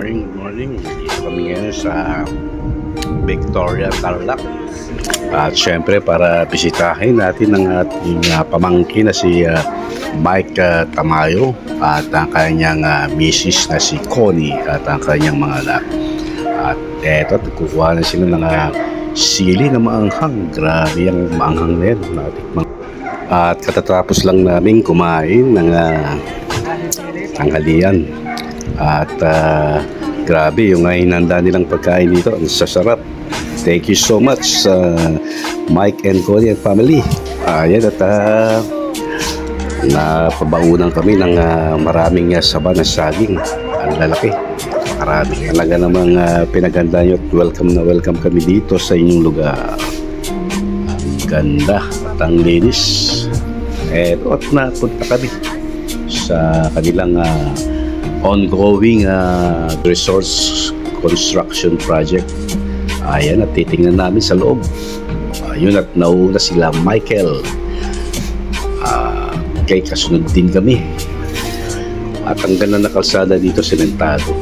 Good morning. Dito kami ngayon sa Victoria, Tarlac. At syempre para bisitahin natin ang ating pamangkin na si Mike Tamayo at ang kanyang misis na si Connie at ang kanyang mga anak. At eto, kukuha na sila ng sili na maanghang. Grabe ang maanghang na yan. At katatapos lang namin kumain ng tanghalian. At grabe yung hinanda nilang pagkain dito. Ang sasarap. Thank you so much Mike and Connie and family. Ayan at napabaunan kami ng maraming saba na saging. Ang lalaki. Marami talaga namang pinaganda nyo at welcome na welcome kami dito sa inyong lugar. Ang ganda at ang linis. Eto at napunta kami sa kanilang ongoing resource construction project. Ayan at titingnan namin sa loob. Ayun at nauna sila Michael. Kay kasunod din kami. At ang ganda na kalsada dito simentado.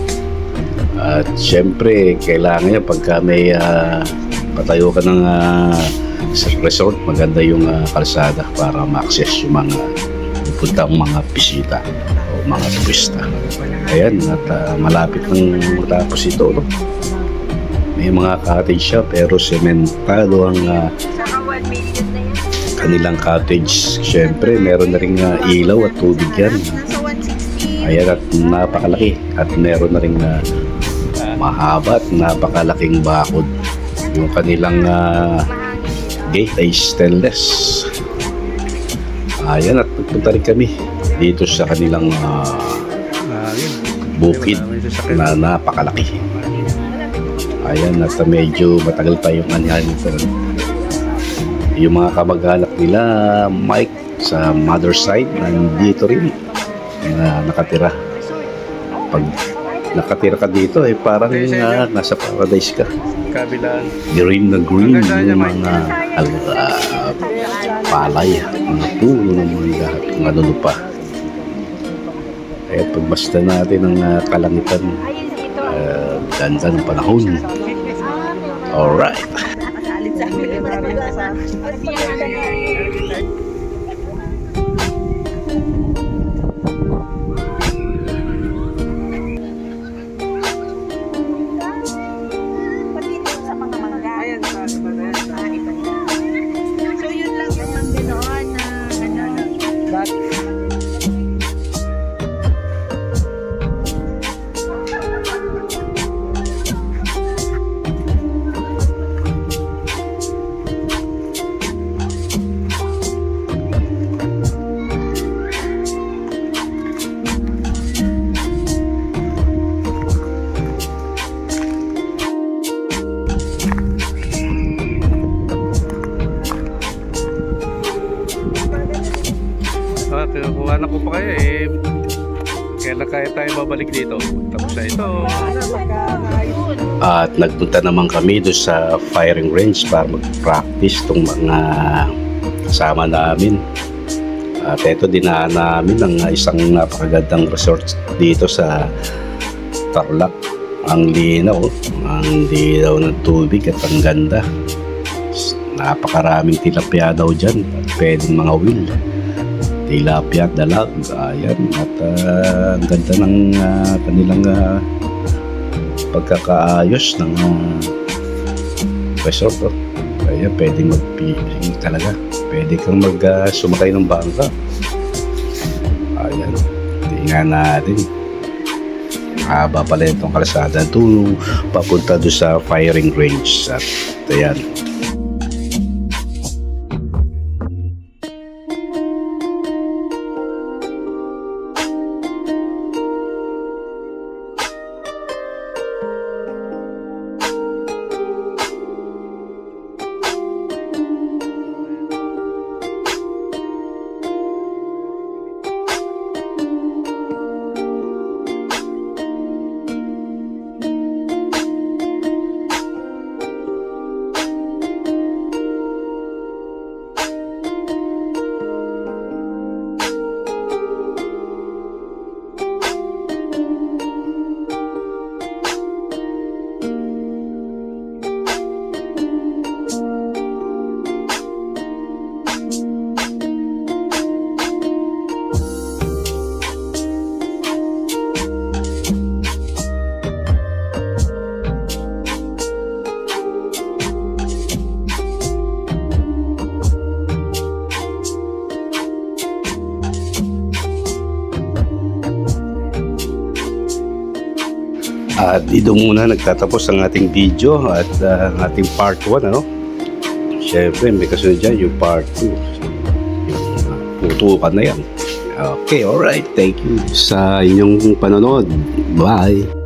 At syempre kailangan niya pagka may patayo ka ng resort, maganda yung kalsada para ma-access yung mga pupuntang mga bisita o mga turista. Ayan at malapit nang matapos ito, no? May mga cottage siya pero sementado ang kanilang cottage. Syempre meron na rin ilaw at tubig yan. Ayan at napakalaki at meron na rin mahaba at napakalaking bakod. Yung kanilang gate ay stainless. Ayan at pupunta rin kami dito sa kanilang bukid na napakalaki. Ayan at medyo matagal pa yung anyahan nito. Yung mga kamag-anak nila Mike sa mother side nandito rin na nakatira. Pag nakatira ka dito parang nasa paradise ka. Green na green yung mga palay, mga puno ng mga lahat kung ano pa. Kaya pagbasta natin ang kalangitan, ganda ng panahon. Alright. Kuha na ko pa kayo kailan kaya tayo babalik dito. Tapos na ito. At nagpunta naman kami doon sa firing range para mag-practice itong mga kasama namin. At ito dinaan namin ng isang napakagandang resort dito sa Tarlac. Ang linaw ng tubig at ang ganda. Napakaraming tilapia daw dyan at pwedeng mga will. Tilapia at dalag. Ayan at ang ganda ng kanilang pagkakaayos ng resort. Kaya pwedeng magpiling talaga. Pwede kang sumakay ng bangka. Ayan, tingnan natin. Haba pala itong kalsada doon papunta doon sa firing range. At ayan. At dito muna nagtatapos ang ating video at ang ating part 1, ano? Siyempre, may kasunod dyan yung part 2. Yung putukan na yan. Okay, alright. Thank you sa inyong panonood. Bye!